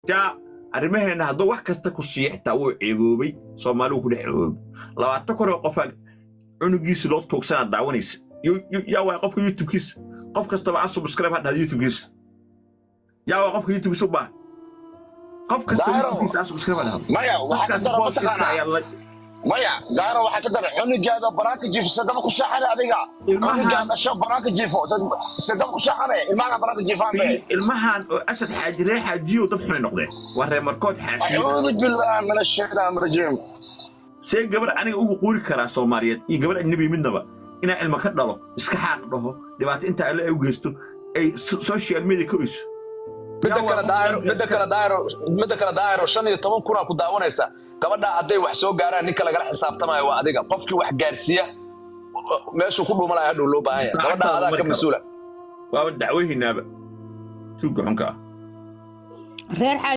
جاء أرمهنا هذا واحد كستكوسي حتى هو عيوبي صومالو كل عيوب لو أتذكر قفا عنقيس لو توكسنا دعونيس يا واقف يوتيوب كيس قف كستبع سبسكرايب هذا يوتيوب كيس يا واقف يوتيوب سبع قف كستبع كيس سبسكرايب هذا ما يا واحد كسر مسخنا مايا دايرو waxaa ka daray xunigaada baraanka jiif sadaba ku saxana adiga xunigaada shab baraanka jiifo sadaba ku saxana ilmaha baraanka jiifaan bay ilmahan asad xaajire xaajiyo dad xun noqdeen waree markood xaashiyo a'uudu billahi min ash-shaytaan rajiim shay gabar aniga ugu quuri kara Soomaaliyeed iyo gabar ajnabi midnaba ina ilma ka dhalo iska xaq dhaho dhibaato inta ay u geysto ay social media ku iso midda kala daayro 15 kuna ku daawanaysa gabadha haday wax soo gaaraan ninka laga xisaabtamayo waa adiga qofkii wax gaarsiya meeshu ku dhumalay hadhow loo baahan yahay gabadha adaa ka mas'uula waa dacweynaaba tuuga xunka reer